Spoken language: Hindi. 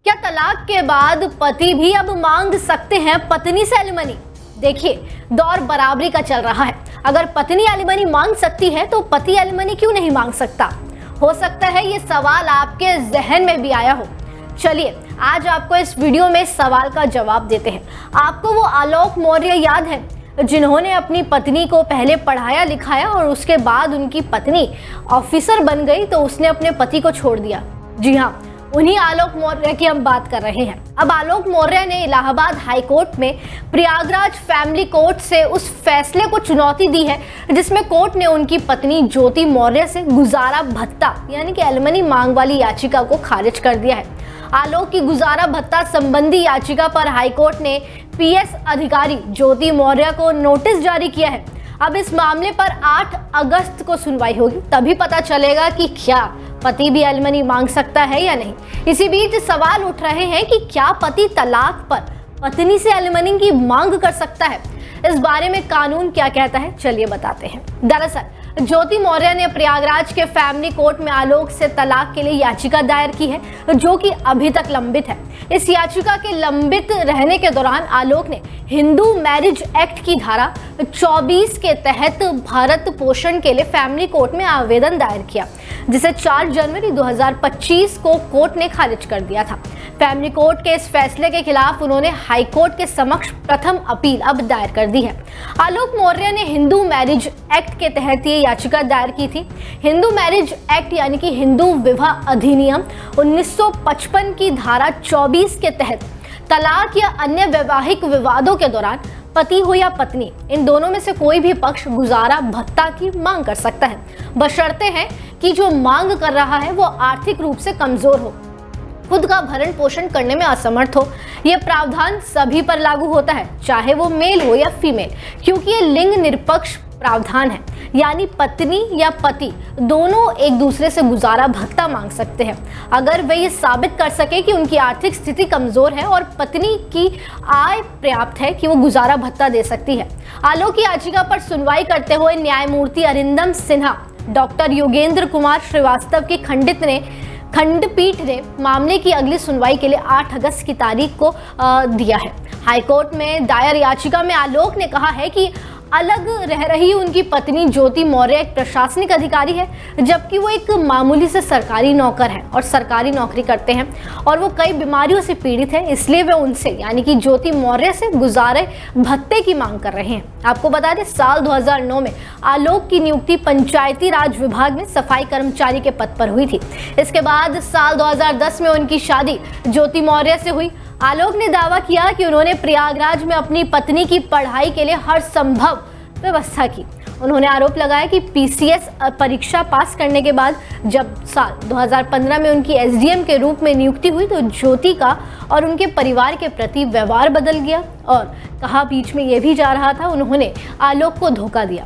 क्या तलाक के बाद पति भी अब मांग सकते हैं पत्नी से एलिमनी? देखिए, दौर बराबरी का चल रहा है। अगर पत्नी एलिमनी मांग सकती है तो पति एलिमनी क्यों नहीं मांग सकता? हो सकता है ये सवाल आपके जहन में भी आया हो। चलिए आज आपको इस वीडियो में इस सवाल का जवाब देते हैं। आपको वो आलोक मौर्य याद है जिन्होंने अपनी पत्नी को पहले पढ़ाया लिखाया और उसके बाद उनकी पत्नी ऑफिसर बन गई तो उसने अपने पति को छोड़ दिया? जी हाँ, उन्हीं आलोक मौर्य की हम बात कर रहे हैं। अब आलोक मौर्य ने इलाहाबाद हाई कोर्ट में प्रयागराज फैमिली कोर्ट से उस फैसले को चुनौती दी है जिसमें कोर्ट ने उनकी पत्नी ज्योति मौर्य से गुजारा भत्ता यानी कि एलिमनी मांग वाली याचिका को खारिज कर दिया है। आलोक की गुजारा भत्ता संबंधी याचिका पर हाईकोर्ट ने पीएस अधिकारी ज्योति मौर्य को नोटिस जारी किया है। अब इस मामले पर 8 अगस्त को सुनवाई होगी, तभी पता चलेगा कि क्या पति भी एलिमनी मांग सकता है या नहीं। इसी बीच सवाल उठ रहे हैं कि क्या पति तलाक पर पत्नी से एलिमनी की मांग कर सकता है? इस बारे में कानून क्या कहता है, चलिए बताते हैं। दरअसल ज्योति मौर्य ने प्रयागराज के फैमिली कोर्ट में आलोक से तलाक के लिए याचिका दायर की है जो कि अभी तक लंबित है। इस याचिका के लंबित रहने के दौरान आलोक ने हिंदू मैरिज एक्ट की धारा 24 के तहत भारत पोषण के लिए फैमिली कोर्ट में आवेदन दायर किया, जिसे 4 जनवरी 2025 को कोर्ट ने खारिज कर दिया था। फैमिली कोर्ट के इस फैसले के खिलाफ उन्होंने हाई कोर्ट के समक्ष प्रथम अपील अब दायर कर दी है। आलोक मौर्य ने हिंदू मैरिज एक्ट के तहत ये याचिका दायर की थी। हिंदू मैरिज एक्ट यानी कि हिंदू विवाह अधिनियम 1955 की धारा 24 के तहत तलाक या अन्य वैवाहिक विवादों के दौरान पति हो या पत्नी, इन दोनों में से कोई भी पक्ष गुजारा भत्ता की मांग कर सकता है, बशर्ते है कि जो मांग कर रहा है वो आर्थिक रूप से कमजोर हो, खुद का भरण पोषण करने में असमर्थ हो। यह प्रावधान सभी पर लागू होता है, चाहे वो मेल हो या फीमेल, क्योंकि ये लिंग निरपेक्ष प्रावधान है, यानी पत्नी या पति दोनों एक दूसरे से गुजारा भत्ता मांग सकते हैं अगर वे ये साबित कर सके कि उनकी आर्थिक स्थिति कमजोर है और पत्नी की आय पर्याप्त है कि वो गुजारा भत्ता दे सकती है। आलोक की याचिका पर सुनवाई करते हुए न्यायमूर्ति अरिंदम सिन्हा, डॉक्टर योगेंद्र कुमार श्रीवास्तव की खंडपीठ ने मामले की अगली सुनवाई के लिए 8 अगस्त की तारीख को दिया है। हाईकोर्ट में दायर याचिका में आलोक ने कहा है कि अलग रह रही उनकी पत्नी ज्योति मौर्य एक प्रशासनिक अधिकारी है, जबकि वो एक मामूली से सरकारी नौकर है और सरकारी नौकरी करते हैं और वो कई बीमारियों से पीड़ित है, इसलिए वे उनसे यानी कि ज्योति मौर्य से गुजारे भत्ते की मांग कर रहे हैं। आपको बता दें, साल 2009 में आलोक की नियुक्ति पंचायती राज विभाग में सफाई कर्मचारी के पद पर हुई थी। इसके बाद साल 2010 में उनकी शादी ज्योति मौर्य से हुई। आलोक ने दावा किया कि उन्होंने प्रयागराज में अपनी पत्नी की पढ़ाई के लिए हर संभव व्यवस्था की। उन्होंने आरोप लगाया कि पीसीएस परीक्षा पास करने के बाद जब साल 2015 में उनकी एसडीएम के रूप में नियुक्ति हुई तो ज्योति का और उनके परिवार के प्रति व्यवहार बदल गया और कहा बीच में ये भी जा रहा था उन्होंने आलोक को धोखा दिया।